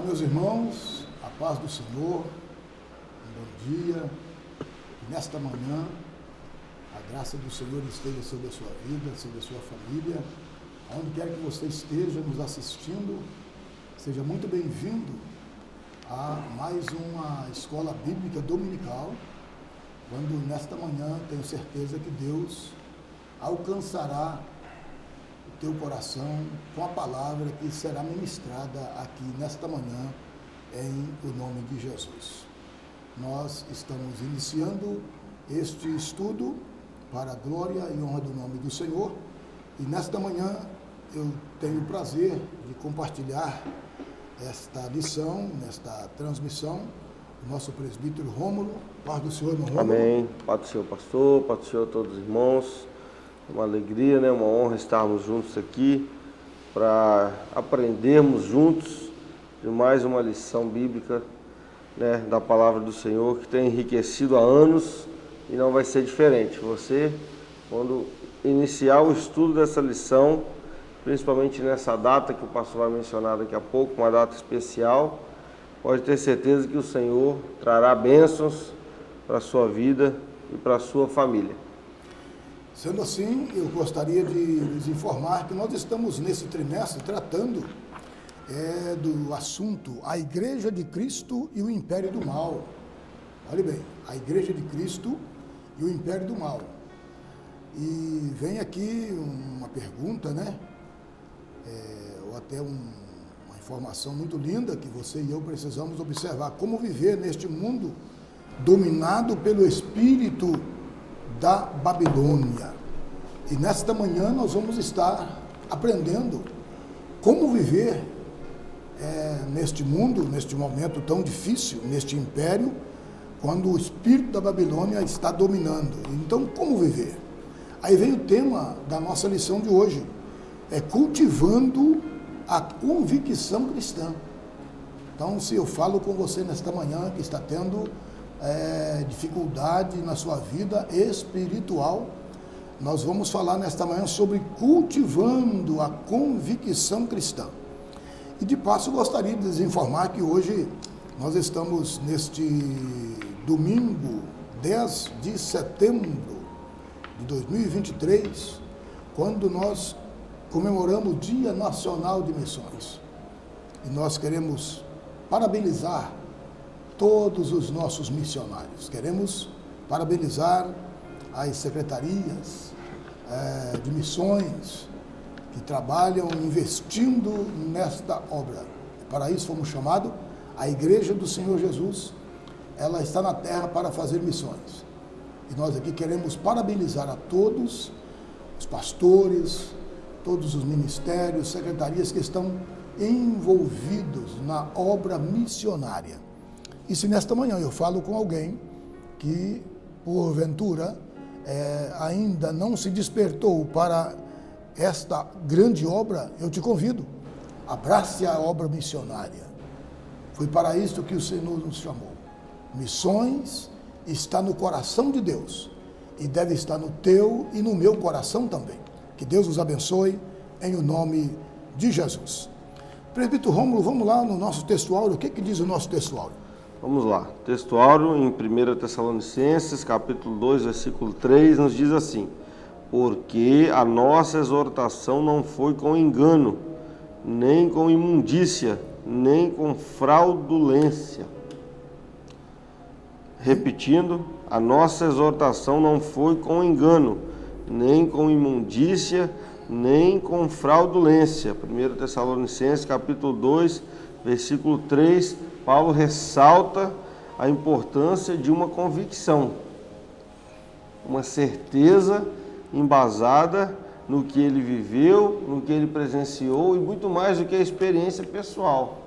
Meus irmãos, a paz do Senhor, um bom dia. Nesta manhã, a graça do Senhor esteja sobre a sua vida, sobre a sua família. Onde quer que você esteja nos assistindo, seja muito bem-vindo a mais uma escola bíblica dominical, quando nesta manhã tenho certeza que Deus alcançará o teu coração com a palavra que será ministrada aqui nesta manhã em o nome de Jesus. Nós estamos iniciando este estudo para a glória e honra do nome do Senhor, e nesta manhã eu tenho o prazer de compartilhar esta lição, nesta transmissão, o nosso presbítero Rômulo. Paz do Senhor, irmão Rômulo. Amém. Paz do Senhor, pastor, paz do Senhor a todos os irmãos. Uma alegria, uma honra estarmos juntos aqui para aprendermos juntos de mais uma lição bíblica, da palavra do Senhor, que tem enriquecido há anos e não vai ser diferente. Você, quando iniciar o estudo dessa lição, principalmente nessa data que o pastor vai mencionar daqui a pouco, uma data especial, pode ter certeza que o Senhor trará bênçãos para a sua vida e para a sua família. Sendo assim, eu gostaria de lhes informar que nós estamos nesse trimestre tratando do assunto a Igreja de Cristo e o Império do Mal. Olhe bem, a Igreja de Cristo e o Império do Mal. E vem aqui uma pergunta, ou até uma informação muito linda que você e eu precisamos observar. Como viver neste mundo dominado pelo espírito da Babilônia. E nesta manhã nós vamos estar aprendendo como viver neste mundo, neste momento tão difícil, neste império, quando o espírito da Babilônia está dominando. Então, como viver? Aí vem o tema da nossa lição de hoje, cultivando a convicção cristã. Então, se eu falo com você nesta manhã que está tendo dificuldade na sua vida espiritual, nós vamos falar nesta manhã sobre cultivando a convicção cristã. E de passo gostaria de lhes informar que hoje nós estamos neste domingo 10 de setembro de 2023, quando nós comemoramos o Dia Nacional de Missões. E nós queremos parabenizar todos os nossos missionários. Queremos parabenizar as secretarias de missões que trabalham investindo nesta obra. Para isso fomos chamados. A Igreja do Senhor Jesus, ela está na terra para fazer missões. E nós aqui queremos parabenizar a todos os pastores, todos os ministérios, secretarias que estão envolvidos na obra missionária. E se nesta manhã eu falo com alguém que, porventura, ainda não se despertou para esta grande obra, eu te convido, abrace a obra missionária. Foi para isso que o Senhor nos chamou. Missões está no coração de Deus e deve estar no teu e no meu coração também. Que Deus os abençoe em o nome de Jesus. Presbítero Rômulo, vamos lá no nosso textuário. O que diz o nosso textuário? Vamos lá. Textuário em 1 Tessalonicenses, capítulo 2, versículo 3, nos diz assim: porque a nossa exortação não foi com engano, nem com imundícia, nem com fraudulência. Repetindo, a nossa exortação não foi com engano, nem com imundícia, nem com fraudulência. 1 Tessalonicenses, capítulo 2, versículo 3, Paulo ressalta a importância de uma convicção, uma certeza embasada no que ele viveu, no que ele presenciou e muito mais do que a experiência pessoal.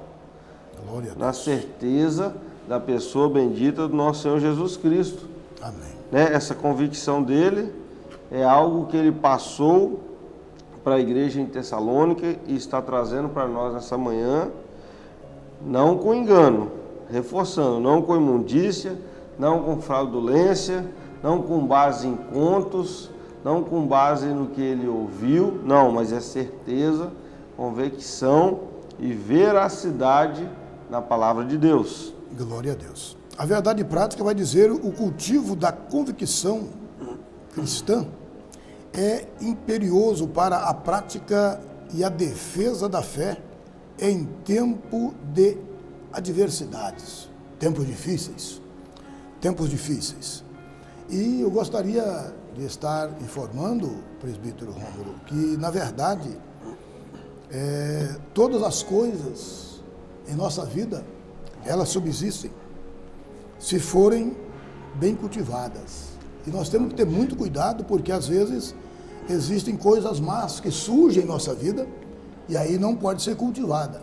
Glória a Deus. Na certeza da pessoa bendita do nosso Senhor Jesus Cristo. Amém. Essa convicção dele é algo que ele passou para a igreja em Tessalônica e está trazendo para nós nessa manhã, não com engano, reforçando, não com imundícia, não com fraudulência, não com base em contos, não com base no que ele ouviu, não, mas é certeza, convicção e veracidade na palavra de Deus. Glória a Deus. A verdade prática vai dizer o cultivo da convicção cristã é imperioso para a prática e a defesa da fé em tempo de adversidades, tempos difíceis. E eu gostaria de estar informando, presbítero Rômulo, que, na verdade, todas as coisas em nossa vida, elas subsistem se forem bem cultivadas. E nós temos que ter muito cuidado, porque às vezes existem coisas más que surgem em nossa vida e aí não pode ser cultivada.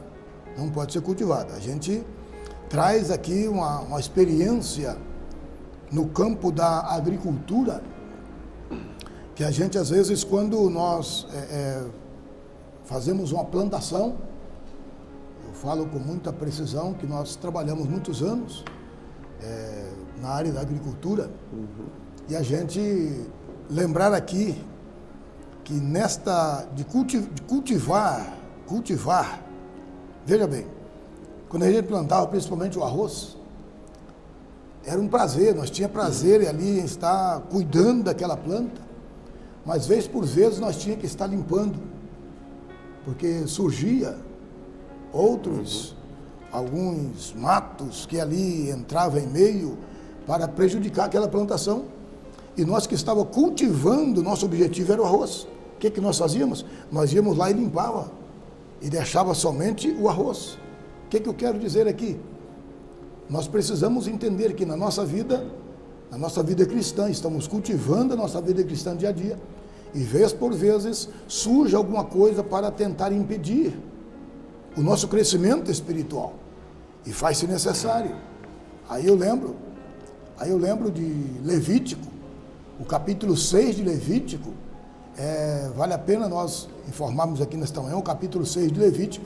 Não pode ser cultivada. A gente traz aqui uma experiência no campo da agricultura, que a gente às vezes, quando nós fazemos uma plantação, eu falo com muita precisão que nós trabalhamos muitos anos na área da agricultura, e a gente lembrar aqui que de cultivar, veja bem, quando a gente plantava principalmente o arroz, era um prazer, nós tínhamos prazer ali em estar cuidando daquela planta, mas vez por vez nós tínhamos que estar limpando, porque surgia alguns matos que ali entravam em meio para prejudicar aquela plantação. E nós que estávamos cultivando, nosso objetivo era o arroz. O que nós fazíamos? Nós íamos lá e limpava e deixava somente o arroz. O que eu quero dizer aqui? Nós precisamos entender que na nossa vida cristã, estamos cultivando a nossa vida cristã dia a dia, e vez por vezes surge alguma coisa para tentar impedir o nosso crescimento espiritual, e faz-se necessário. Aí eu lembro de Levítico, o capítulo 6 de Levítico, vale a pena nós informarmos aqui nesta manhã, o capítulo 6 de Levítico,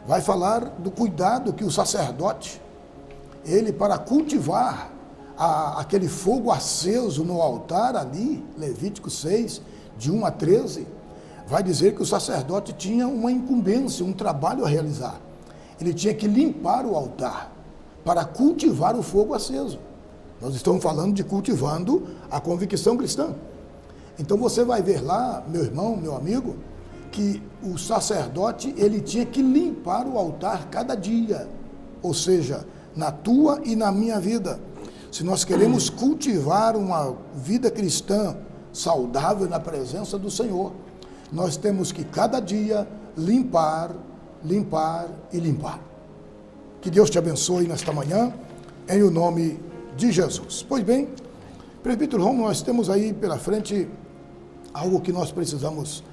vai falar do cuidado que o sacerdote, ele para cultivar aquele fogo aceso no altar ali, Levítico 6, de 1 a 13, vai dizer que o sacerdote tinha uma incumbência, um trabalho a realizar. Ele tinha que limpar o altar para cultivar o fogo aceso. Nós estamos falando de cultivando a convicção cristã. Então você vai ver lá, meu irmão, meu amigo, que o sacerdote, ele tinha que limpar o altar cada dia, ou seja, na tua e na minha vida. Se nós queremos cultivar uma vida cristã saudável na presença do Senhor, nós temos que cada dia limpar e limpar. Que Deus te abençoe nesta manhã, em o nome de Jesus. Pois bem, presbítero Rômulo, nós temos aí pela frente algo que nós precisamos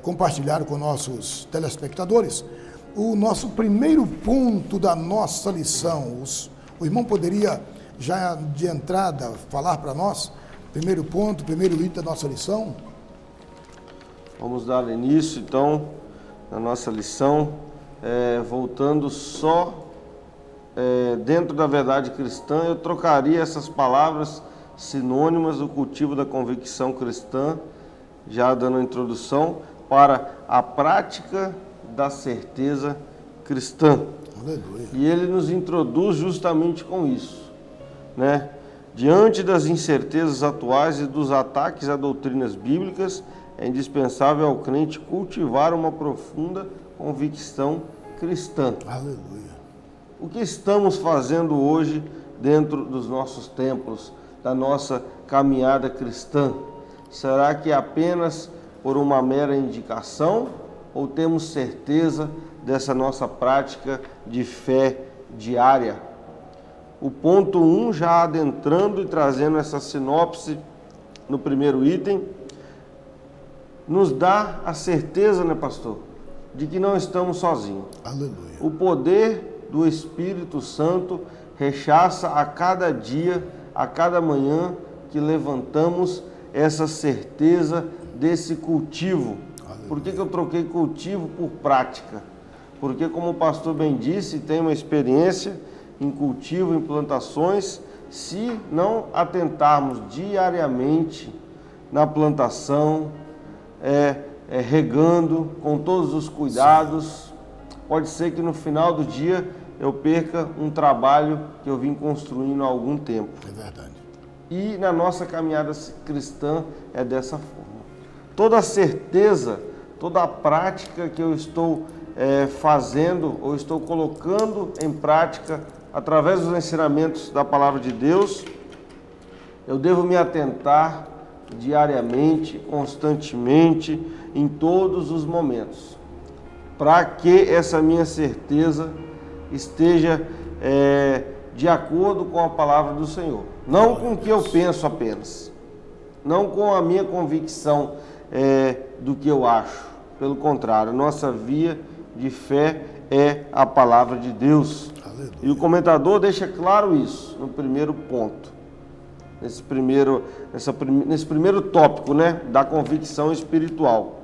compartilhar com nossos telespectadores. O nosso primeiro ponto da nossa lição, o irmão poderia já de entrada falar para nós, primeiro ponto, primeiro item da nossa lição? Vamos dar início então na nossa lição, voltando só dentro da verdade cristã. Eu trocaria essas palavras sinônimas do cultivo da convicção cristã, já dando a introdução, para a prática da certeza cristã. Aleluia. E ele nos introduz justamente com isso, né? Diante das incertezas atuais e dos ataques a doutrinas bíblicas, é indispensável ao crente cultivar uma profunda convicção cristã. Aleluia. O que estamos fazendo hoje dentro dos nossos templos, da nossa caminhada cristã? Será que é apenas por uma mera indicação ou temos certeza dessa nossa prática de fé diária? O ponto 1, já adentrando e trazendo essa sinopse no primeiro item, nos dá a certeza, né, pastor, de que não estamos sozinhos. Aleluia. O poder do Espírito Santo rechaça a cada dia, a cada manhã que levantamos essa certeza desse cultivo. Aleluia. Por que eu troquei cultivo por prática? Porque, como o pastor bem disse, tem uma experiência em cultivo, em plantações. Se não atentarmos diariamente na plantação, regando com todos os cuidados, pode ser que no final do dia eu perca um trabalho que eu vim construindo há algum tempo. É verdade. E na nossa caminhada cristã é dessa forma. Toda a certeza, toda a prática que eu estou fazendo ou estou colocando em prática através dos ensinamentos da palavra de Deus, eu devo me atentar diariamente, constantemente, em todos os momentos, para que essa minha certeza esteja de acordo com a palavra do Senhor. Não com o que eu penso apenas, não com a minha convicção do que eu acho. Pelo contrário, nossa via de fé é a palavra de Deus. Aleluia. E o comentador deixa claro isso no primeiro ponto, nesse primeiro tópico, né, da convicção espiritual.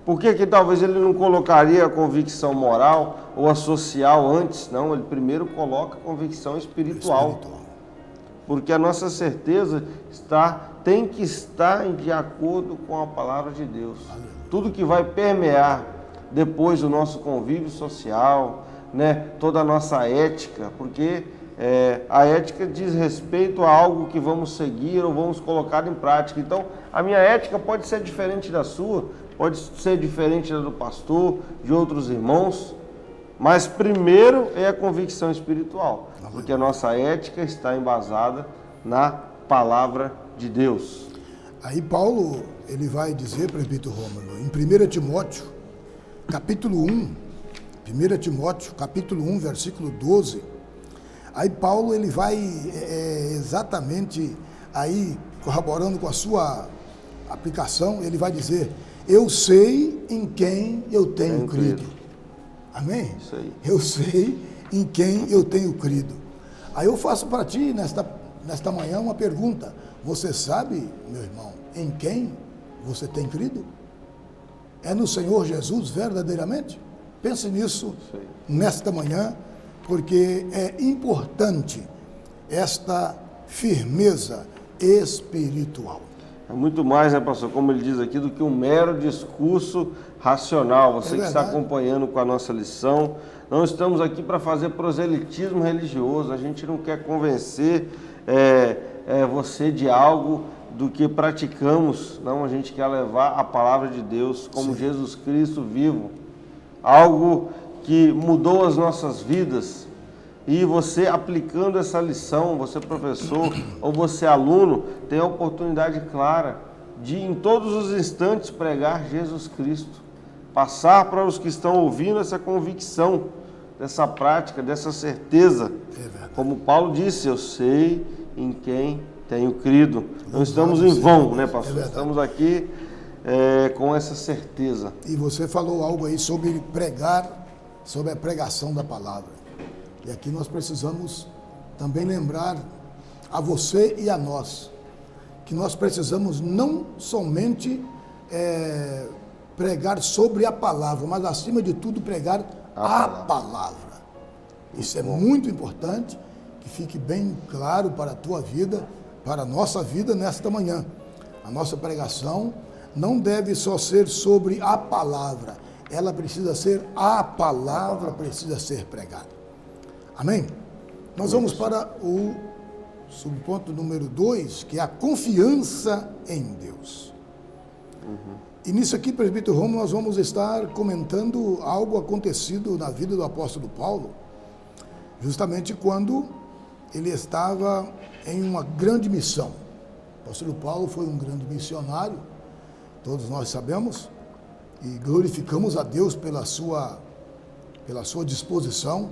Por que talvez ele não colocaria a convicção moral ou a social antes? Não, ele primeiro coloca a convicção espiritual. Porque a nossa certeza tem que estar de acordo com a palavra de Deus. Tudo que vai permear depois o nosso convívio social, né, toda a nossa ética, porque a ética diz respeito a algo que vamos seguir ou vamos colocar em prática. Então, a minha ética pode ser diferente da sua, pode ser diferente da do pastor, de outros irmãos, mas primeiro é a convicção espiritual, porque a nossa ética está embasada na palavra de Deus. Aí Paulo, ele vai dizer, presbítero Rômulo, em 1 Timóteo, capítulo 1, 1 Timóteo, capítulo 1, versículo 12, aí Paulo, ele vai exatamente aí, corroborando com a sua aplicação, ele vai dizer, eu sei em quem eu tenho crido. Amém? Isso aí. Eu sei em quem eu tenho crido. Aí eu faço para ti, nesta manhã, uma pergunta. Você sabe, meu irmão, em quem você tem crido? É no Senhor Jesus verdadeiramente? Pense nisso nesta manhã, porque é importante esta firmeza espiritual. É muito mais, né, pastor, como ele diz aqui, do que um mero discurso racional. Você que está acompanhando com a nossa lição, não estamos aqui para fazer proselitismo religioso, a gente não quer convencer você de algo do que praticamos, não, a gente quer levar a palavra de Deus como Jesus Cristo vivo, algo que mudou as nossas vidas. E você aplicando essa lição, você professor ou você aluno, tem a oportunidade clara de em todos os instantes pregar Jesus Cristo, passar para os que estão ouvindo essa convicção, dessa prática, dessa certeza. Como Paulo disse, eu sei em quem tenho crido. Não estamos em vão, né, pastor? Estamos aqui com essa certeza. E você falou algo aí sobre pregar, sobre a pregação da palavra. E aqui nós precisamos também lembrar a você e a nós, que nós precisamos não somente pregar sobre a palavra, mas acima de tudo pregar a palavra. Isso é muito importante, que fique bem claro para a tua vida, para a nossa vida nesta manhã. A nossa pregação não deve só ser sobre a palavra, ela precisa ser a palavra, precisa ser pregada. Amém? Nós vamos para o subponto número 2, que é a confiança em Deus. E nisso aqui, presbítero Rômulo, nós vamos estar comentando algo acontecido na vida do apóstolo Paulo, justamente quando ele estava em uma grande missão. O apóstolo Paulo foi um grande missionário, todos nós sabemos, e glorificamos a Deus pela sua disposição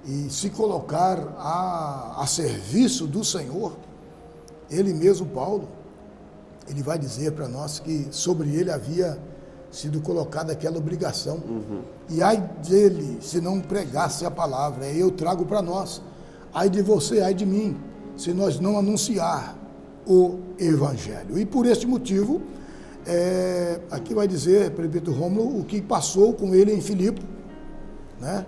e se colocar a serviço do Senhor. Ele mesmo, Paulo, ele vai dizer para nós que sobre ele havia sido colocada aquela obrigação. E ai dele, se não pregasse a palavra. Eu trago para nós. Ai de você, ai de mim, se nós não anunciar o Evangelho. E por este motivo, aqui vai dizer, presbítero Rômulo, o que passou com ele em Filipe, né?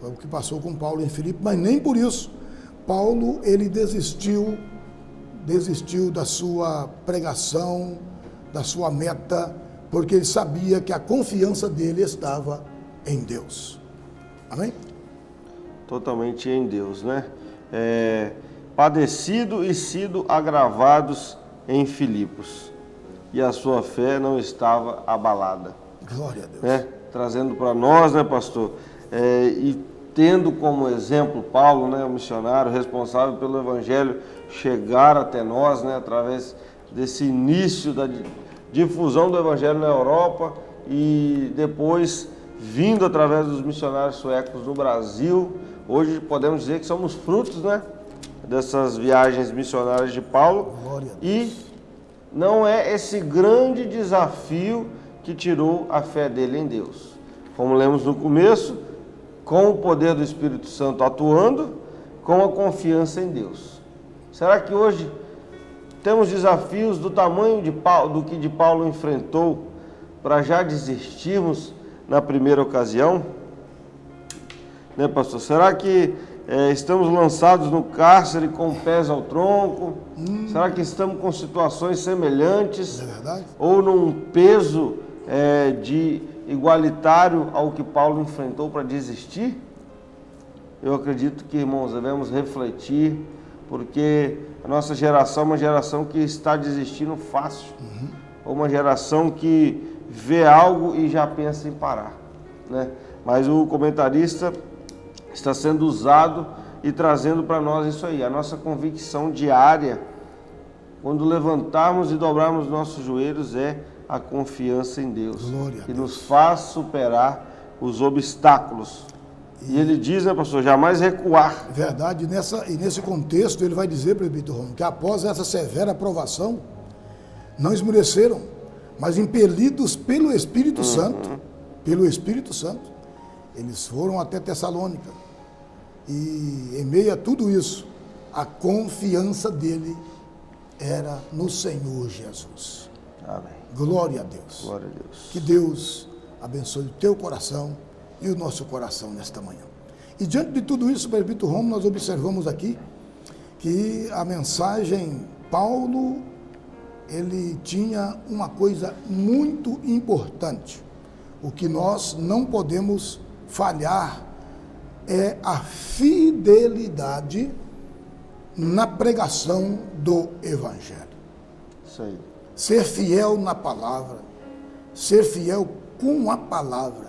O que passou com Paulo em Filipe, mas nem por isso Paulo, ele desistiu da sua pregação, da sua meta, porque ele sabia que a confiança dele estava em Deus. Amém? totalmente em Deus, né? Padecido e sido agravados em Filipos, e a sua fé não estava abalada. Glória a Deus. Né? Trazendo para nós, né, pastor? E tendo como exemplo Paulo, né, o missionário responsável pelo evangelho chegar até nós, né, através desse início da difusão do evangelho na Europa e depois vindo através dos missionários suecos no Brasil. Hoje podemos dizer que somos frutos, né, dessas viagens missionárias de Paulo. Glória a Deus. E não é esse grande desafio que tirou a fé dele em Deus. Como lemos no começo, com o poder do Espírito Santo atuando, com a confiança em Deus. Será que hoje temos desafios do tamanho do que de Paulo enfrentou para já desistirmos na primeira ocasião? Né, pastor? Será que estamos lançados no cárcere com pés ao tronco? Será que estamos com situações semelhantes? É verdade? Ou num peso de igualitário ao que Paulo enfrentou para desistir? Eu acredito que, irmãos, devemos refletir, porque a nossa geração é uma geração que está desistindo fácil, ou uma geração que vê algo e já pensa em parar, né? Mas o comentarista está sendo usado e trazendo para nós isso aí, a nossa convicção diária, quando levantarmos e dobrarmos nossos joelhos, é a confiança em Deus, que nos faz superar os obstáculos. E ele diz, né, pastor, jamais recuar. Verdade, e nesse contexto ele vai dizer, presbítero Romulo, que após essa severa provação, não esmoreceram, mas impelidos pelo Espírito Santo, eles foram até Tessalônica. E em meio a tudo isso, a confiança dele era no Senhor Jesus. Amém. Glória a Deus. Glória a Deus. Que Deus abençoe o teu coração e o nosso coração nesta manhã. E diante de tudo isso, presbítero Romulo, nós observamos aqui que a mensagem, Paulo, ele tinha uma coisa muito importante. O que nós não podemos falhar é a fidelidade na pregação do Evangelho. Isso aí. Ser fiel na palavra, ser fiel com a palavra.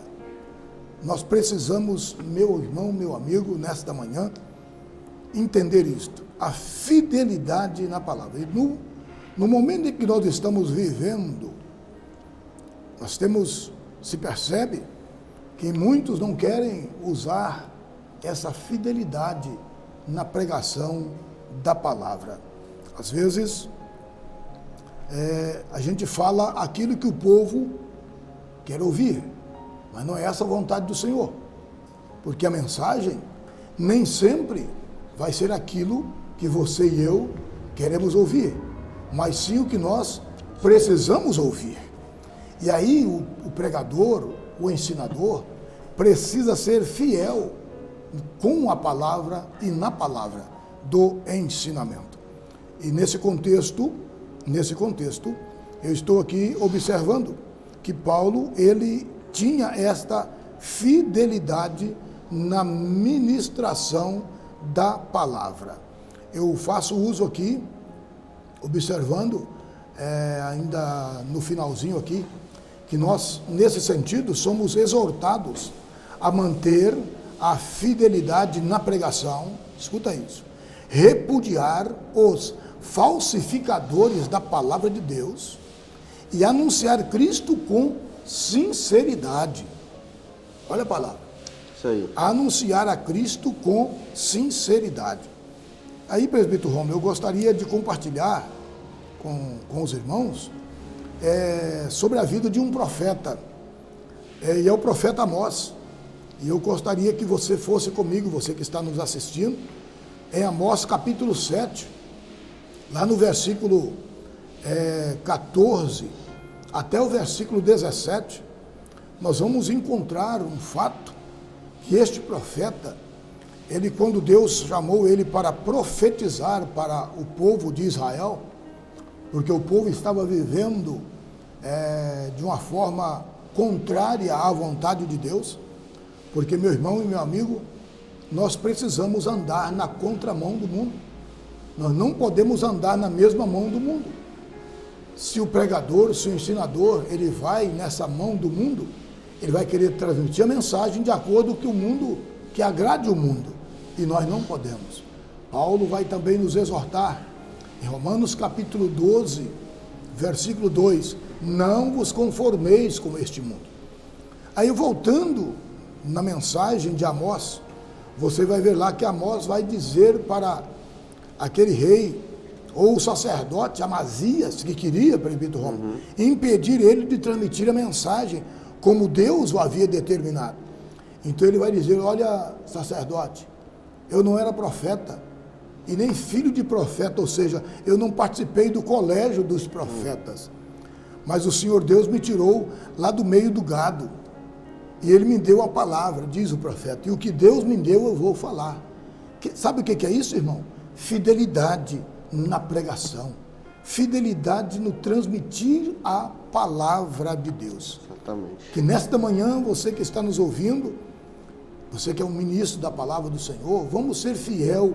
Nós precisamos, meu irmão, meu amigo, nesta manhã, entender isto, a fidelidade na palavra. E no momento em que nós estamos vivendo, se percebe que muitos não querem usar essa fidelidade na pregação da palavra. Às vezes, a gente fala aquilo que o povo quer ouvir, mas não é essa a vontade do Senhor, porque a mensagem nem sempre vai ser aquilo que você e eu queremos ouvir, mas sim o que nós precisamos ouvir. E aí o pregador, o ensinador, precisa ser fiel com a palavra e na palavra do ensinamento. E nesse contexto, eu estou aqui observando que Paulo, ele tinha esta fidelidade na ministração da palavra. Eu faço uso aqui, observando, ainda no finalzinho aqui, que nós, nesse sentido, somos exortados a manter a fidelidade na pregação, escuta isso, repudiar os falsificadores da palavra de Deus e anunciar Cristo com sinceridade. Olha a palavra. Isso aí. Anunciar a Cristo com sinceridade. Aí, presbítero Romulo, eu gostaria de compartilhar com os irmãos sobre a vida de um profeta, e é o profeta Amós. E eu gostaria que você fosse comigo, você que está nos assistindo, em Amós capítulo 7, lá no versículo 14 até o versículo 17, nós vamos encontrar um fato que este profeta, ele, quando Deus chamou ele para profetizar para o povo de Israel, porque o povo estava vivendo de uma forma contrária à vontade de Deus, porque, meu irmão e meu amigo, nós precisamos andar na contramão do mundo. Nós não podemos andar na mesma mão do mundo. Se o pregador, se o ensinador, ele vai nessa mão do mundo, ele vai querer transmitir a mensagem de acordo com o mundo, que agrade o mundo. E nós não podemos. Paulo vai também nos exortar, em Romanos capítulo 12, versículo 2, não vos conformeis com este mundo. Aí voltando na mensagem de Amós, você vai ver lá que Amós vai dizer para aquele rei, ou o sacerdote Amazias, que queria, presbítero Romulo, impedir ele de transmitir a mensagem como Deus o havia determinado. Então ele vai dizer, olha, sacerdote, eu não era profeta, e nem filho de profeta, ou seja, eu não participei do colégio dos profetas, mas o Senhor Deus me tirou lá do meio do gado, e Ele me deu a palavra, diz o profeta, e o que Deus me deu eu vou falar. Sabe o que é isso, irmão? Fidelidade na pregação, fidelidade no transmitir a palavra de Deus. Exatamente. Que nesta manhã, você que está nos ouvindo, você que é um ministro da palavra do Senhor, vamos ser fiel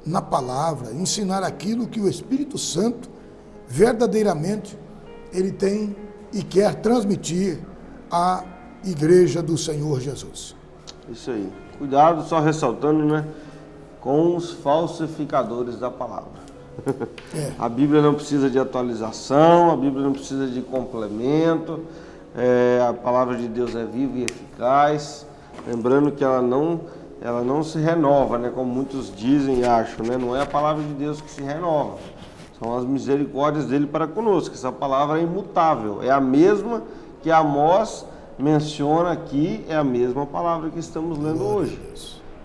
na palavra, ensinar aquilo que o Espírito Santo verdadeiramente ele tem e quer transmitir à igreja do Senhor Jesus. Isso aí. Cuidado, só ressaltando, né, com os falsificadores da palavra. A Bíblia não precisa de atualização, a Bíblia não precisa de complemento, a palavra de Deus é viva e eficaz, lembrando que ela não se renova, né, como muitos dizem e acham, né, não é a palavra de Deus que se renova, são as misericórdias dele para conosco. Essa palavra é imutável, é a mesma que Amós menciona aqui, é a mesma palavra que estamos lendo hoje.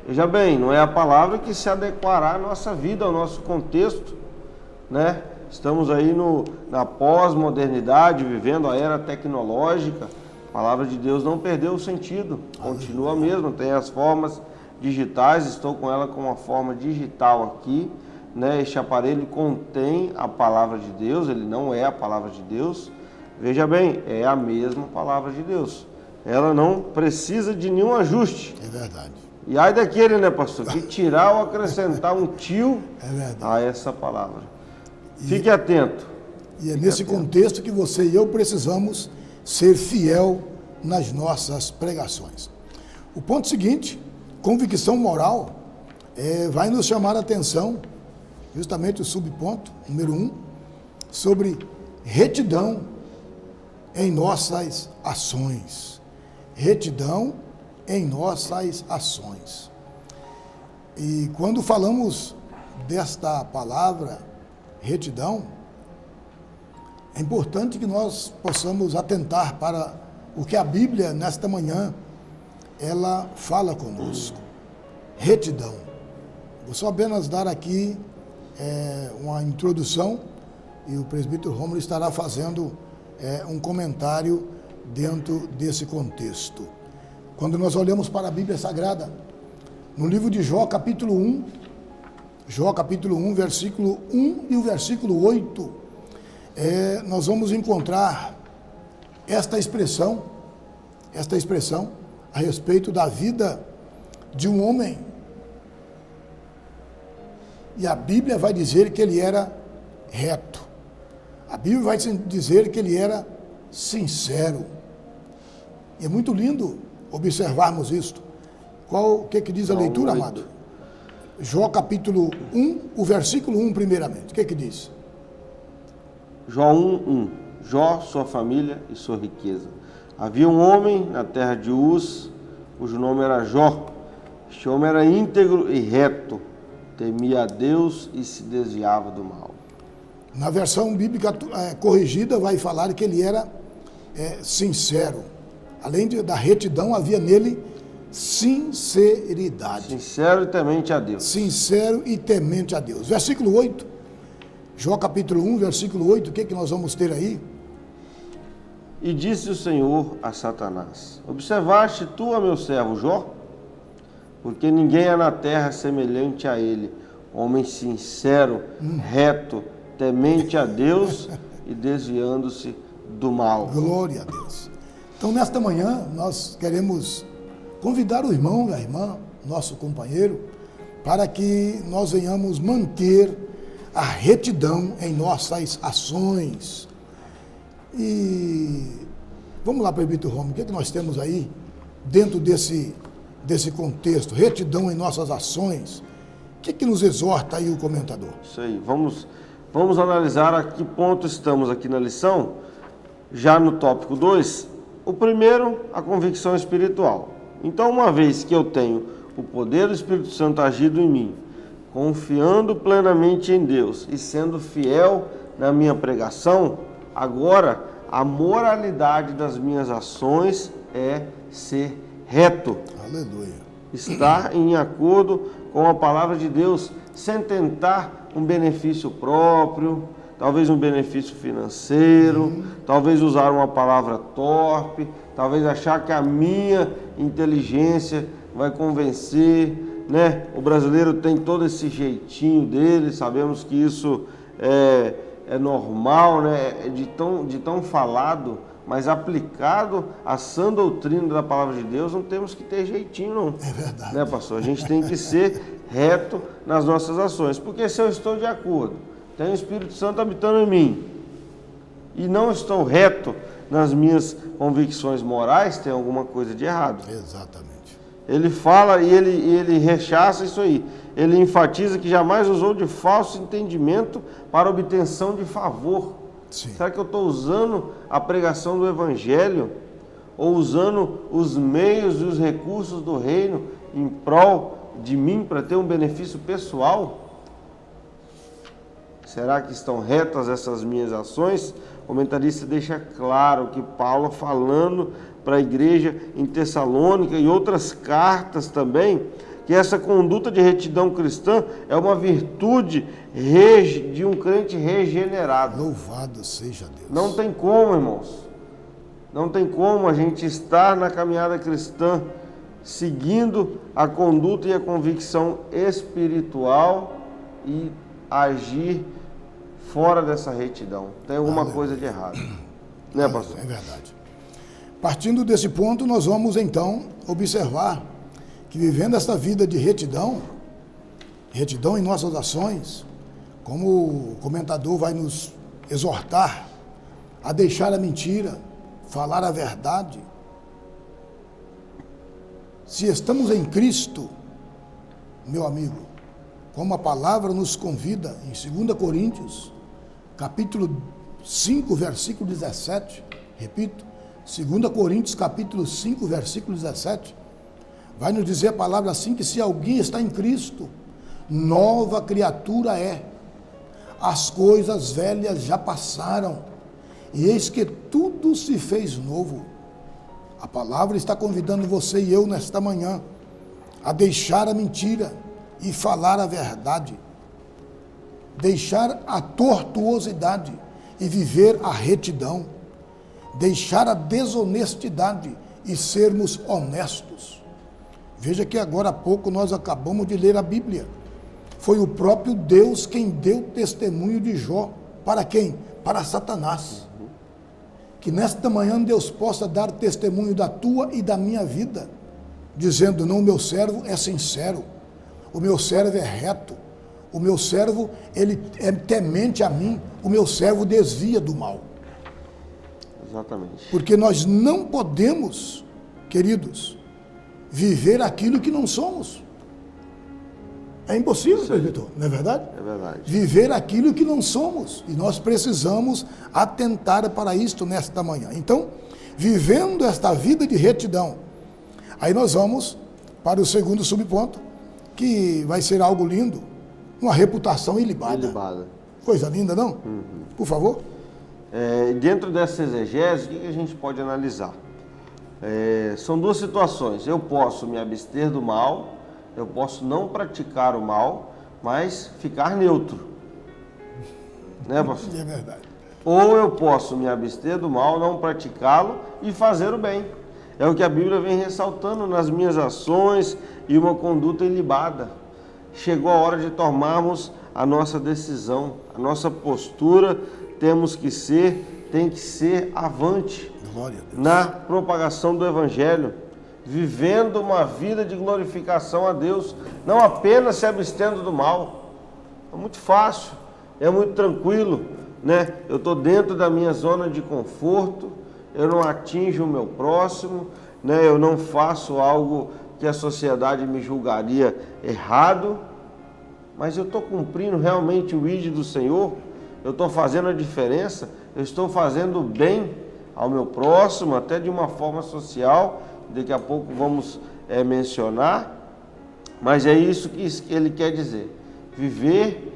Veja bem, não é a palavra que se adequará à nossa vida, ao nosso contexto, né? Estamos aí na pós-modernidade, vivendo a era tecnológica. A palavra de Deus não perdeu o sentido, continua a mesma, tem as formas digitais, estou com ela com uma forma digital aqui, né? Este aparelho contém a palavra de Deus, ele não é a palavra de Deus. Veja bem, é a mesma palavra de Deus. Ela não precisa de nenhum ajuste. É verdade. E ai daquele, né, pastor, que tirar ou acrescentar um tio a essa palavra. Fique atento. E é nesse contexto que você e eu precisamos ser fiel nas nossas pregações. O ponto seguinte, convicção moral, vai nos chamar a atenção, justamente o subponto, número 1, sobre retidão em nossas ações. Retidão em nossas ações. E quando falamos desta palavra, retidão, é importante que nós possamos atentar para o que a Bíblia, nesta manhã, ela fala conosco. Retidão. Vou só apenas dar aqui uma introdução e o presbítero Romulo estará fazendo um comentário dentro desse contexto. Quando nós olhamos para a Bíblia Sagrada, no livro de Jó, capítulo 1, versículo 1 e o versículo 8, nós vamos encontrar esta expressão a respeito da vida de um homem. E a Bíblia vai dizer que ele era reto. A Bíblia vai dizer que ele era sincero. E é muito lindo observarmos isto. O que diz a leitura, amado? Jó capítulo 1, o versículo 1 primeiramente. O que diz? Jó 1:1. Jó, sua família e sua riqueza. Havia um homem na terra de Uz, cujo nome era Jó. Este homem era íntegro e reto, temia a Deus e se desviava do mal. Na versão bíblica corrigida vai falar que ele era sincero. Além da retidão, havia nele sinceridade. Sincero e temente a Deus. Sincero e temente a Deus. Versículo 8. Jó capítulo 1, versículo 8. O que nós vamos ter aí? E disse o Senhor a Satanás: observaste tu a meu servo Jó? Porque ninguém há na terra semelhante a ele, homem sincero, reto, temente a Deus e desviando-se do mal. Glória a Deus. Então, nesta manhã, nós queremos convidar o irmão e a irmã nosso companheiro, para que nós venhamos manter a retidão em nossas ações. E vamos lá, presbítero Romulo, o que é que nós temos aí dentro desse contexto? Retidão em nossas ações. O que é que nos exorta aí o comentador? Isso aí, vamos analisar a que ponto estamos aqui na lição, já no tópico 2. O primeiro, a convicção espiritual. Então, uma vez que eu tenho o poder do Espírito Santo agido em mim, confiando plenamente em Deus e sendo fiel na minha pregação, agora a moralidade das minhas ações é ser reto. Aleluia. Estar em acordo com a palavra de Deus, sem tentar um benefício próprio, talvez um benefício financeiro, talvez usar uma palavra torpe, talvez achar que a minha inteligência vai convencer, né? O brasileiro tem todo esse jeitinho dele, sabemos que isso é normal, né? De tão falado, mas aplicado à sã doutrina da palavra de Deus, não temos que ter jeitinho, não. É verdade. Né, pastor? A gente tem que ser reto nas nossas ações, porque se eu estou de acordo, tenho o Espírito Santo habitando em mim, e não estou reto nas minhas convicções morais, tem alguma coisa de errado. Exatamente. Ele fala e ele rechaça isso aí. Ele enfatiza que jamais usou de falso entendimento para obtenção de favor. Sim. Será que eu estou usando a pregação do Evangelho ou usando os meios e os recursos do reino em prol de mim para ter um benefício pessoal? Será que estão retas essas minhas ações? O comentarista deixa claro que Paulo, falando para a igreja em Tessalônica e outras cartas também, que essa conduta de retidão cristã é uma virtude de um crente regenerado. Louvado seja Deus. Não tem como, irmãos. Não tem como a gente estar na caminhada cristã seguindo a conduta e a convicção espiritual e agir fora dessa retidão. Tem alguma coisa de errado. Né, pastor? É verdade. Partindo desse ponto, nós vamos então observar que vivendo esta vida de retidão em nossas ações, como o comentador vai nos exortar a deixar a mentira, falar a verdade. Se estamos em Cristo, meu amigo, como a palavra nos convida em 2 Coríntios, capítulo 5, versículo 17, repito, 2 Coríntios, capítulo 5, versículo 17, vai nos dizer a palavra assim, que se alguém está em Cristo, nova criatura é. As coisas velhas já passaram, e eis que tudo se fez novo. A palavra está convidando você e eu nesta manhã a deixar a mentira e falar a verdade. Deixar a tortuosidade e viver a retidão. Deixar a desonestidade e sermos honestos. Veja que agora há pouco nós acabamos de ler a Bíblia. Foi o próprio Deus quem deu testemunho de Jó. Para quem? Para Satanás. Que nesta manhã Deus possa dar testemunho da tua e da minha vida, dizendo, não, o meu servo é sincero, o meu servo é reto, o meu servo, ele é temente a mim, o meu servo desvia do mal. Exatamente. Porque nós não podemos, queridos, viver aquilo que não somos. É impossível, presbítero, não é verdade? É verdade. Viver aquilo que não somos. E nós precisamos atentar para isto nesta manhã. Então, vivendo esta vida de retidão, aí nós vamos para o segundo subponto, que vai ser algo lindo, uma reputação ilibada. Ilibada. Coisa linda, não? Uhum. Por favor. Dentro dessa exegese, o que a gente pode analisar? São duas situações. Eu posso me abster do mal, eu posso não praticar o mal, mas ficar neutro. Né, pastor? É verdade. Ou eu posso me abster do mal, não praticá-lo e fazer o bem. É o que a Bíblia vem ressaltando nas minhas ações e uma conduta ilibada. Chegou a hora de tomarmos a nossa decisão, a nossa postura tem que ser avante Glória a Deus. na propagação do Evangelho. vivendo uma vida de glorificação a Deus, não apenas se abstendo do mal. É muito fácil, é muito tranquilo, né? Eu estou dentro da minha zona de conforto, eu não atinjo o meu próximo, né? Eu não faço algo que a sociedade me julgaria errado, mas eu estou cumprindo realmente o ID do Senhor, eu estou fazendo a diferença, eu estou fazendo bem ao meu próximo, até de uma forma social, daqui a pouco vamos mencionar, mas é isso que ele quer dizer, viver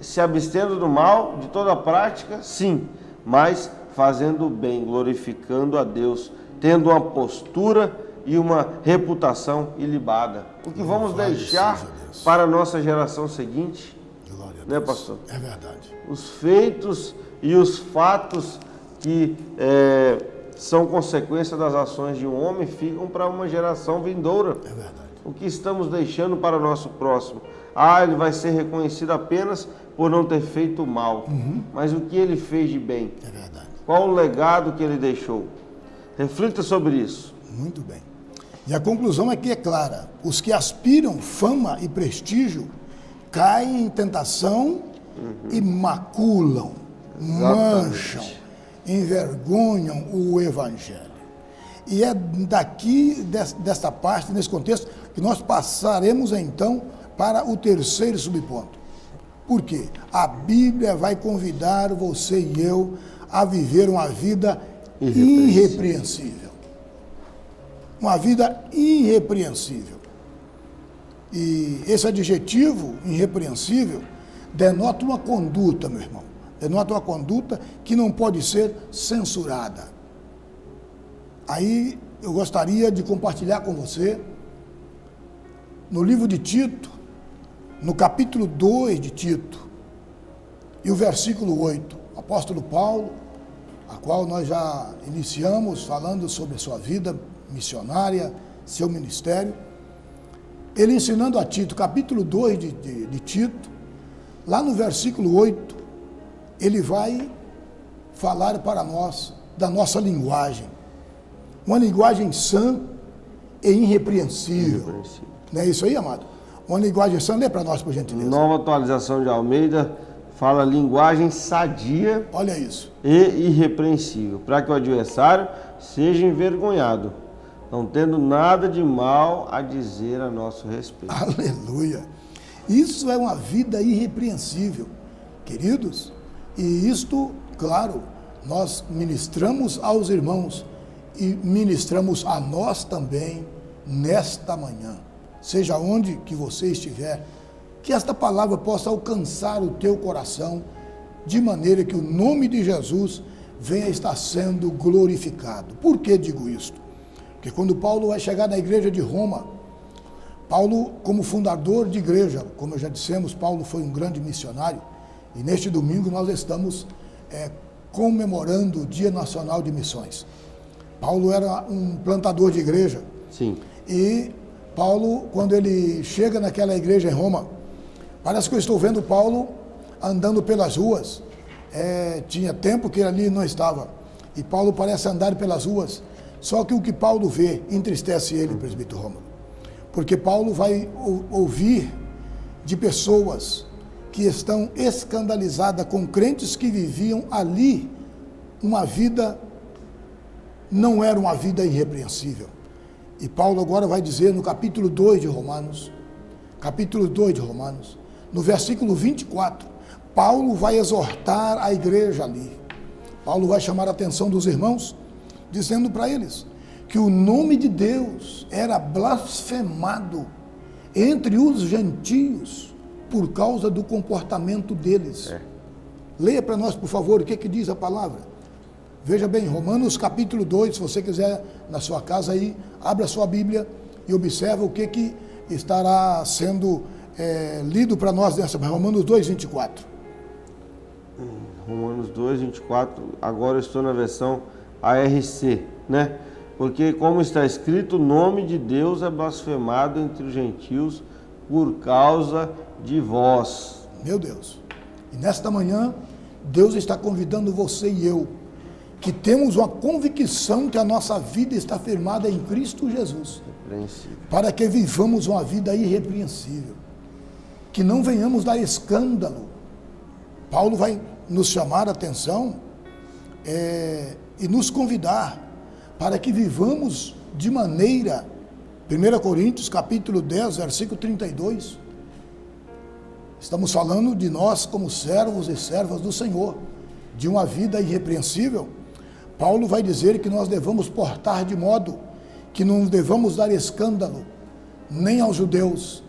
se abstendo do mal, de toda prática, sim, mas fazendo o bem, glorificando a Deus, tendo uma postura e uma reputação ilibada. O que vamos deixar para a nossa geração seguinte, né, pastor? É verdade. Os feitos e os fatos que são consequência das ações de um homem ficam para uma geração vindoura. É verdade. O que estamos deixando para o nosso próximo? Ele vai ser reconhecido apenas por não ter feito mal. Mas o que ele fez de bem? É verdade. Qual o legado que ele deixou? Reflita sobre isso. Muito bem. E a conclusão aqui é clara. Os que aspiram fama e prestígio caem em tentação e maculam, mancham, envergonham o Evangelho. E é daqui, desta parte, nesse contexto, que nós passaremos então para o terceiro subponto. Por quê? A Bíblia vai convidar você e eu a viver uma vida irrepreensível. Uma vida irrepreensível. E esse adjetivo, irrepreensível, denota uma conduta, meu irmão. Denota uma conduta que não pode ser censurada. Aí eu gostaria de compartilhar com você, no livro de Tito, no capítulo 2 de Tito, e o versículo 8, o apóstolo Paulo, a qual nós já iniciamos falando sobre a sua vida missionária, seu ministério, ele ensinando a Tito, capítulo 2 de Tito, lá no versículo 8, ele vai falar para nós da nossa linguagem, uma linguagem sã e irrepreensível. Não é isso aí, amado? Uma linguagem sã, lê para nós, por gentileza. Nova atualização de Almeida fala linguagem sadia. Olha isso. E irrepreensível, para que o adversário seja envergonhado, não tendo nada de mal a dizer a nosso respeito. Aleluia. Isso é uma vida irrepreensível, queridos. E isto, claro, nós ministramos aos irmãos e ministramos a nós também nesta manhã. Seja onde que você estiver, que esta palavra possa alcançar o teu coração, de maneira que o nome de Jesus venha estar sendo glorificado. Por que digo isto? Porque quando Paulo vai chegar na igreja de Roma, Paulo, como fundador de igreja, como já dissemos, Paulo foi um grande missionário, e neste domingo nós estamos comemorando o Dia Nacional de Missões. Paulo era um plantador de igreja. Sim. E Paulo, quando ele chega naquela igreja em Roma, parece que eu estou vendo Paulo andando pelas ruas. Tinha tempo que ele ali não estava. E Paulo parece andar pelas ruas. Só que o que Paulo vê entristece ele, presbítero Rômulo. Porque Paulo vai ouvir de pessoas que estão escandalizadas com crentes que viviam ali uma vida, não era uma vida irrepreensível. E Paulo agora vai dizer no capítulo 2 de Romanos, no versículo 24, Paulo vai exortar a igreja ali. Paulo vai chamar a atenção dos irmãos, dizendo para eles que o nome de Deus era blasfemado entre os gentios por causa do comportamento deles. Leia para nós, por favor, o que diz a palavra. Veja bem, Romanos capítulo 2, se você quiser na sua casa aí, abra a sua Bíblia e observa o que estará sendo lido para nós nessa. Romanos 2, 24. Romanos 2, 24, agora eu estou na versão ARC, né? Porque como está escrito, o nome de Deus é blasfemado entre os gentios por causa de vós. Meu Deus. E nesta manhã, Deus está convidando você e eu, que temos uma convicção que a nossa vida está firmada em Cristo Jesus. para que vivamos uma vida irrepreensível, que não venhamos dar escândalo. Paulo vai nos chamar a atenção e nos convidar para que vivamos de maneira, 1 Coríntios capítulo 10, versículo 32, estamos falando de nós como servos e servas do Senhor, de uma vida irrepreensível. Paulo vai dizer que nós devamos portar de modo que não devamos dar escândalo nem aos judeus,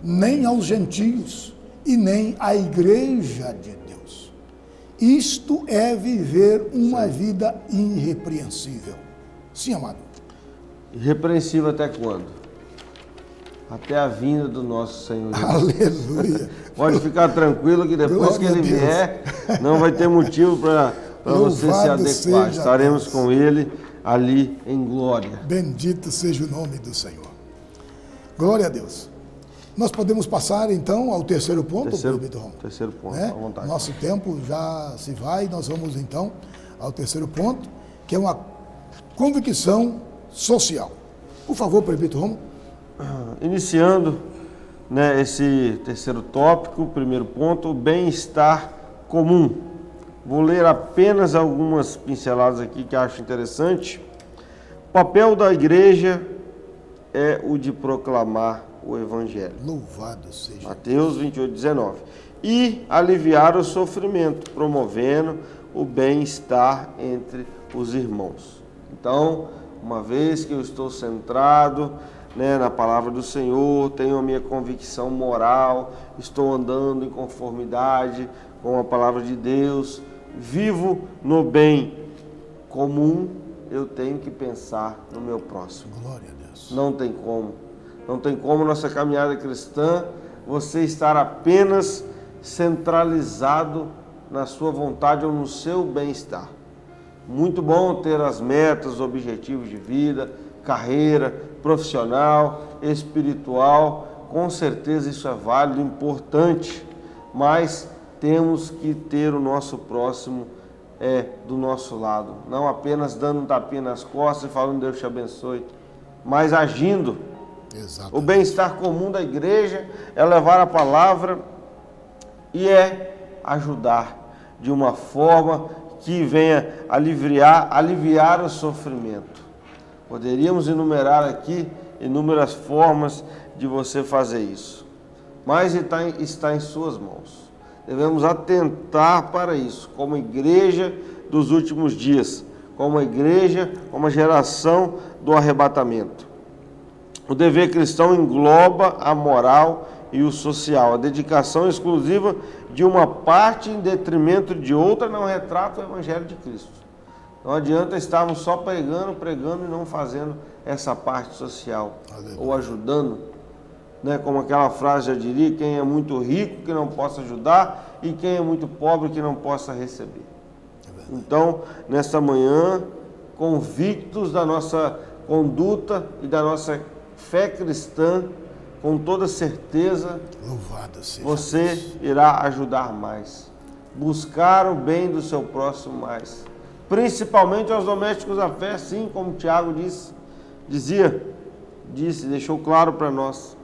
nem aos gentios e nem à igreja de Deus. Isto é viver uma vida irrepreensível. Sim, amado. Irrepreensível até quando? Até a vinda do nosso Senhor Jesus. Aleluia. Pode ficar tranquilo que depois que Ele vier, não vai ter motivo para você se adequar. Estaremos com Ele ali em glória. Bendito seja o nome do Senhor. Glória a Deus. Nós podemos passar então ao terceiro ponto, terceiro ponto, à vontade. Nosso tempo já se vai, nós vamos então ao terceiro ponto, que é uma convicção social. Por favor, presbítero Romulo. Iniciando, né, esse terceiro tópico, primeiro ponto, o bem-estar comum. Vou ler apenas algumas pinceladas aqui que acho interessante. O papel da igreja é o de proclamar o Evangelho. Louvado seja Mateus 28:19. E aliviar o sofrimento, promovendo o bem-estar entre os irmãos. Então, uma vez que eu estou centrado, né, na palavra do Senhor, tenho a minha convicção moral, estou andando em conformidade com a palavra de Deus, vivo no bem comum, eu tenho que pensar no meu próximo. Glória a Deus. Não tem como nossa caminhada cristã você estar apenas centralizado na sua vontade ou no seu bem-estar. Muito bom ter as metas, objetivos de vida, carreira, profissional, espiritual, com certeza isso é válido, importante, mas temos que ter o nosso próximo do nosso lado, não apenas dando um tapinha nas costas e falando Deus te abençoe, mas agindo. Exatamente. O bem-estar comum da igreja é levar a palavra e é ajudar de uma forma que venha aliviar o sofrimento. Poderíamos enumerar aqui inúmeras formas de você fazer isso, mas está em suas mãos. Devemos atentar para isso, como igreja dos últimos dias, como igreja, como a geração do arrebatamento. O dever cristão engloba a moral e o social. A dedicação exclusiva de uma parte em detrimento de outra não retrata o Evangelho de Cristo. Não adianta estarmos só pregando e não fazendo essa parte social. Aleluia. Ou ajudando, né? Como aquela frase já diria, quem é muito rico que não possa ajudar e quem é muito pobre que não possa receber. Então, nesta manhã, convictos da nossa conduta e da nossa fé cristã, com toda certeza, você irá ajudar mais, buscar o bem do seu próximo mais, principalmente aos domésticos da fé, assim como Tiago deixou claro para nós.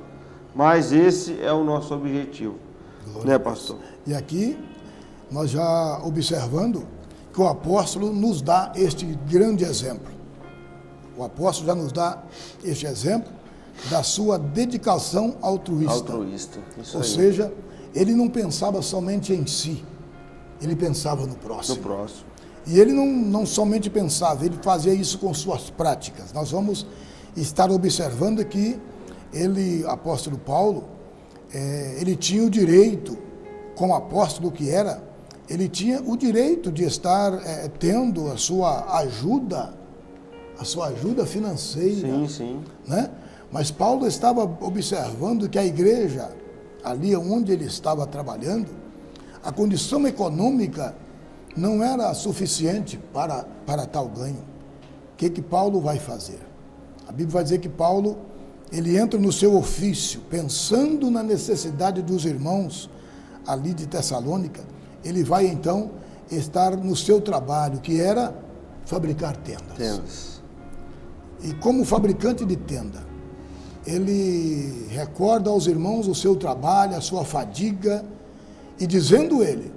Mas esse é o nosso objetivo, né, pastor? E aqui, nós já observando que o apóstolo nos dá este grande exemplo. O apóstolo já nos dá este exemplo da sua dedicação altruísta. Isso Ou aí. seja, ele não pensava somente em si, ele pensava no próximo. E ele não somente pensava, ele fazia isso com suas práticas. Nós vamos estar observando que ele, apóstolo Paulo, ele tinha o direito, como apóstolo que era, ele tinha o direito de estar tendo a sua ajuda financeira. Sim. Né? Mas Paulo estava observando que a igreja, ali onde ele estava trabalhando, a condição econômica não era suficiente para tal ganho. O que Paulo vai fazer? A Bíblia vai dizer que Paulo, ele entra no seu ofício, pensando na necessidade dos irmãos ali de Tessalônica, ele vai então estar no seu trabalho, que era fabricar tendas. E como fabricante de tenda, ele recorda aos irmãos o seu trabalho, a sua fadiga, e dizendo ele,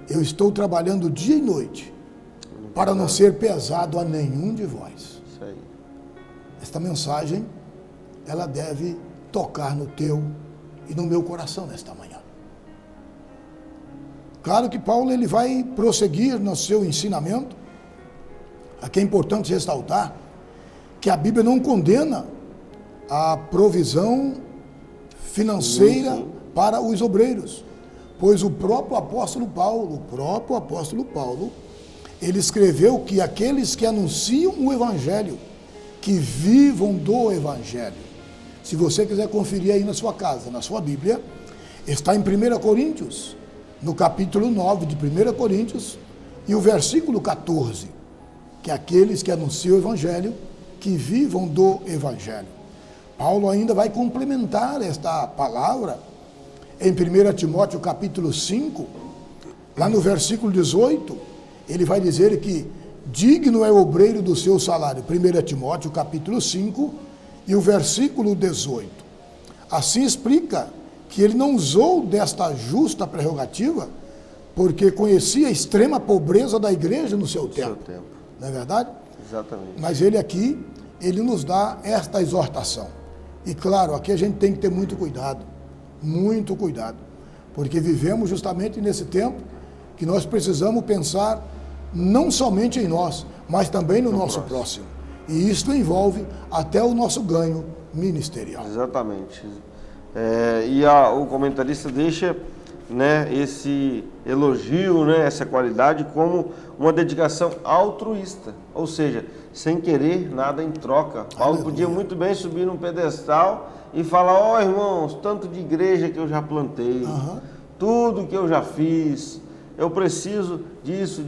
eu estou trabalhando dia e noite, para não ser pesado a nenhum de vós. Isso aí. Esta mensagem, ela deve tocar no teu e no meu coração nesta manhã. Claro que Paulo ele vai prosseguir no seu ensinamento. Aqui é importante ressaltar que a Bíblia não condena a provisão financeira para os obreiros, pois o próprio apóstolo Paulo, ele escreveu que aqueles que anunciam o Evangelho, que vivam do Evangelho. Se você quiser conferir aí na sua casa, na sua Bíblia, está em 1 Coríntios, no capítulo 9 de 1 Coríntios, e o versículo 14, que aqueles que anunciam o Evangelho, que vivam do Evangelho. Paulo ainda vai complementar esta palavra em 1 Timóteo capítulo 5, lá no versículo 18, ele vai dizer que digno é o obreiro do seu salário. 1 Timóteo capítulo 5 e o versículo 18. Assim explica que ele não usou desta justa prerrogativa porque conhecia a extrema pobreza da igreja no seu tempo. Não é verdade? Exatamente. Mas ele aqui, ele nos dá esta exortação. E claro, aqui a gente tem que ter muito cuidado, porque vivemos justamente nesse tempo que nós precisamos pensar não somente em nós, mas também no nosso próximo. E isso envolve até o nosso ganho ministerial. Exatamente. O comentarista deixa, esse elogio, essa qualidade como uma dedicação altruísta, ou seja, sem querer nada em troca. Paulo podia muito bem subir num pedestal e falar, irmãos, tanto de igreja que eu já plantei, tudo que eu já fiz, eu preciso disso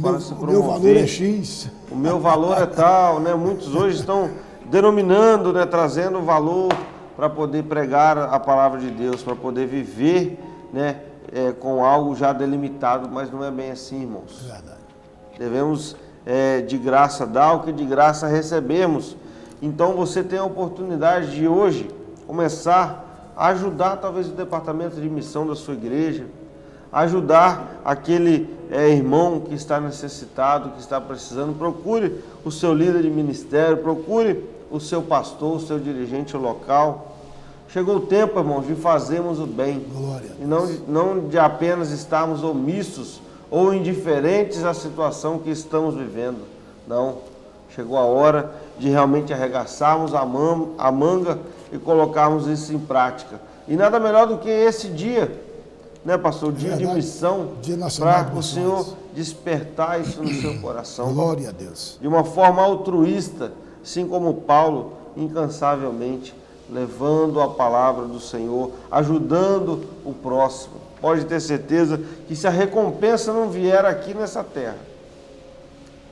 para se promover. O meu valor é X. O meu valor é tal, Muitos hoje estão denominando, trazendo valor para poder pregar a palavra de Deus, para poder viver, com algo já delimitado, mas não é bem assim, irmãos. Verdade. Devemos de graça dar o que de graça recebemos. Então você tem a oportunidade de hoje começar a ajudar talvez o departamento de missão da sua igreja, ajudar aquele irmão que está necessitado, que está precisando. Procure o seu líder de ministério, procure o seu pastor, o seu dirigente local. Chegou o tempo, irmãos, de fazermos o bem. Glória. E não de apenas estarmos omissos ou indiferentes à situação que estamos vivendo. Não. Chegou a hora de realmente arregaçarmos a manga e colocarmos isso em prática. E nada melhor do que esse dia, pastor? Dia de missão, para o Senhor despertar isso no seu coração. Glória a Deus. De uma forma altruísta, assim como Paulo, incansavelmente, levando a palavra do Senhor, ajudando o próximo. Pode ter certeza que se a recompensa não vier aqui nessa terra,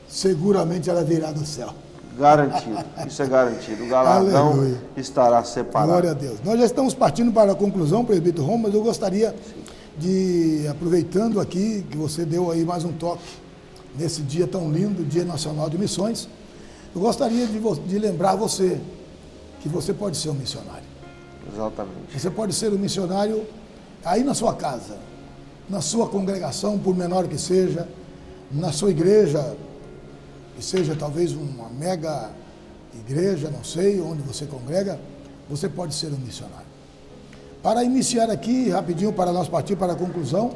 seguramente ela virá do céu. Garantido, isso é garantido. O galardão estará separado. Glória a Deus. Nós já estamos partindo para a conclusão, presbítero Romo, mas eu gostaria de, aproveitando aqui, que você deu aí mais um toque nesse dia tão lindo, Dia Nacional de Missões, eu gostaria de lembrar você que você pode ser um missionário. Exatamente. Você pode ser um missionário aí na sua casa, na sua congregação, por menor que seja, na sua igreja, que seja talvez uma mega igreja, não sei, onde você congrega, você pode ser um missionário. Para iniciar aqui, rapidinho, para nós partir para a conclusão,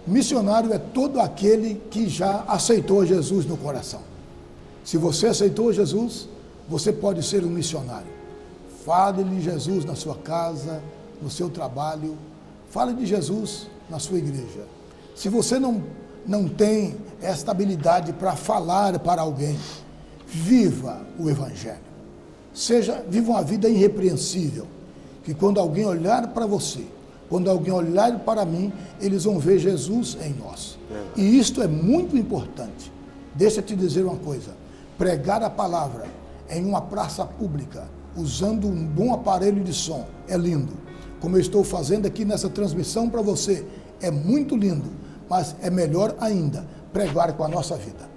missionário é todo aquele que já aceitou Jesus no coração. Se você aceitou Jesus, você pode ser um missionário. Fale de Jesus na sua casa, no seu trabalho, fale de Jesus na sua igreja. Se você não tem esta habilidade para falar para alguém, viva o Evangelho. Viva uma vida irrepreensível, que quando alguém olhar para você, quando alguém olhar para mim, eles vão ver Jesus em nós. E isto é muito importante. Deixa eu te dizer uma coisa, pregar a palavra em uma praça pública, usando um bom aparelho de som, é lindo. Como eu estou fazendo aqui nessa transmissão para você, é muito lindo, mas é melhor ainda pregar com a nossa vida.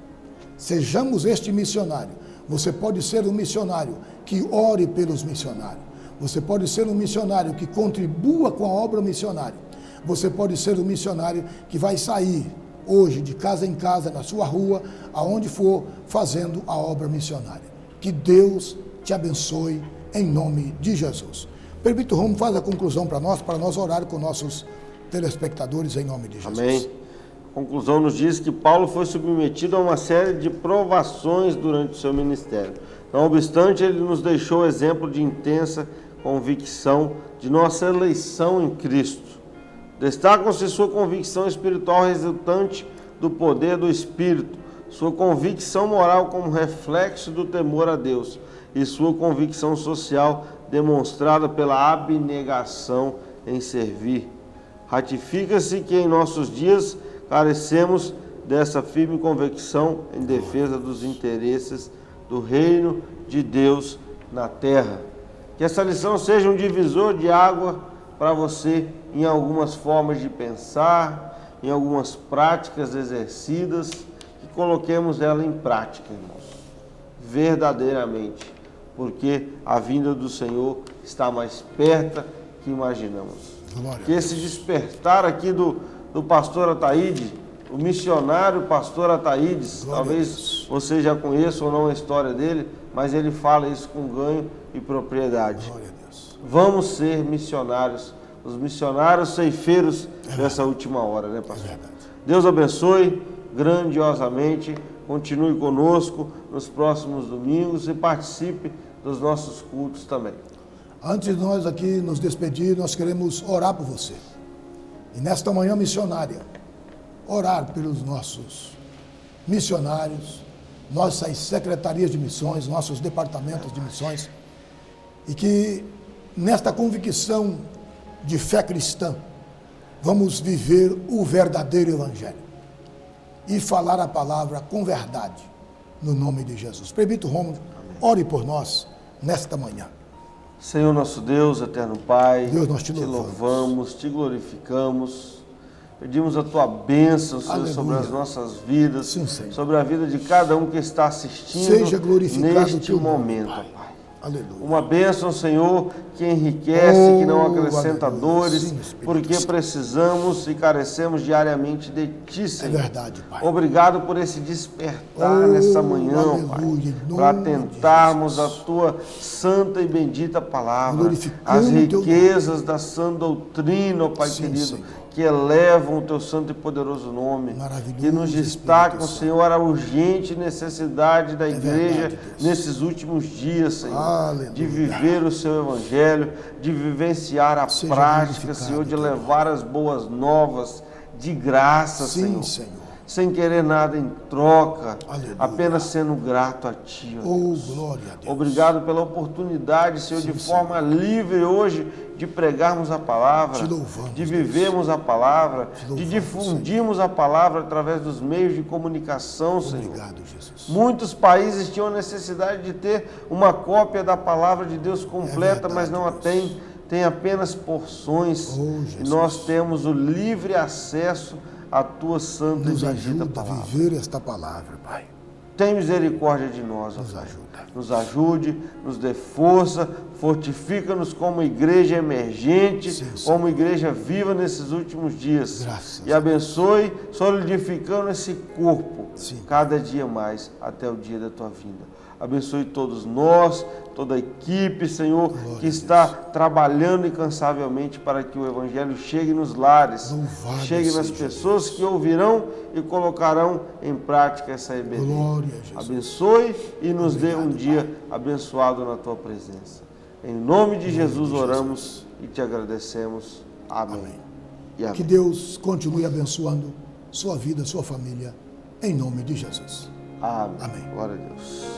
Sejamos este missionário. Você pode ser um missionário que ore pelos missionários. Você pode ser um missionário que contribua com a obra missionária. Você pode ser um missionário que vai sair hoje de casa em casa, na sua rua, aonde for, fazendo a obra missionária. Que Deus te abençoe em nome de Jesus. Permita o Romo, faz a conclusão para nós orar com nossos telespectadores em nome de Jesus. Amém. A conclusão nos diz que Paulo foi submetido a uma série de provações durante o seu ministério. Não obstante, ele nos deixou exemplo de intensa convicção de nossa eleição em Cristo. Destacam-se sua convicção espiritual resultante do poder do Espírito, sua convicção moral como reflexo do temor a Deus e sua convicção social demonstrada pela abnegação em servir. Ratifica-se que em nossos dias carecemos dessa firme convicção em defesa dos interesses do reino de Deus na terra. Que essa lição seja um divisor de água para você em algumas formas de pensar, em algumas práticas exercidas, que coloquemos ela em prática, irmãos, verdadeiramente, porque a vinda do Senhor está mais perto que imaginamos. Que esse despertar aqui do pastor Ataíde, o missionário pastor Ataídes, talvez você já conheça ou não a história dele, mas ele fala isso com ganho e propriedade. Vamos ser missionários, os missionários ceifeiros dessa última hora, né, pastor? Deus abençoe grandiosamente, continue conosco nos próximos domingos e participe dos nossos cultos também. Antes de nós aqui nos despedir, nós queremos orar por você. E nesta manhã missionária, orar pelos nossos missionários, nossas secretarias de missões, nossos departamentos de missões, e que nesta convicção de fé cristã, vamos viver o verdadeiro evangelho e falar a palavra com verdade, no nome de Jesus. Permita o Romulo, ore por nós nesta manhã. Senhor nosso Deus, eterno Pai, Deus, nós te louvamos, te glorificamos, pedimos a tua bênção, Senhor, sobre as nossas vidas, sim, sobre a vida de cada um que está assistindo seja glorificado neste momento, Pai. Aleluia. Uma bênção, Senhor, que enriquece, que não acrescenta aleluia. dores, Sim, porque precisamos e carecemos diariamente de Ti, Senhor. É verdade, Pai. Obrigado por esse despertar nessa manhã, aleluia. Pai, para tentarmos a Tua santa e bendita palavra, as riquezas da sã doutrina, ó Pai querido, Senhor, que elevam o Teu santo e poderoso nome, que nos destacam, Senhor, a urgente necessidade da igreja verdade, nesses últimos dias, Senhor, aleluia, de viver o Seu Evangelho, de vivenciar a seja prática, Senhor, de levar as boas novas de graça, sim, Senhor, sem querer nada em troca, aleluia, apenas sendo grato a Ti, ó Deus. Glória a Deus. Obrigado pela oportunidade, Senhor, sim, de forma livre hoje, de pregarmos a palavra, de vivermos a palavra, de difundirmos a palavra através dos meios de comunicação, Senhor. Obrigado, Jesus. Muitos países tinham necessidade de ter uma cópia da palavra de Deus completa, verdade, mas não a têm, tem apenas porções. E nós temos o livre acesso à Tua santa e bendita palavra. Nos ajuda a viver esta palavra, Pai. Tem misericórdia de nós, ó Pai. Nos ajude, nos dê força, fortifica-nos como igreja emergente, como igreja viva nesses últimos dias. Graças e abençoe, solidificando esse corpo cada dia mais até o dia da Tua vinda. Abençoe todos nós, toda a equipe, Senhor, que está trabalhando incansavelmente para que o Evangelho chegue nos lares, chegue nas pessoas que ouvirão e colocarão em prática essa EBD. Abençoe e nos dê um dia abençoado na Tua presença. Em nome de Jesus oramos e te agradecemos. Amém. E amém. Que Deus continue abençoando sua vida, sua família, em nome de Jesus. Amém. Amém. Glória a Deus.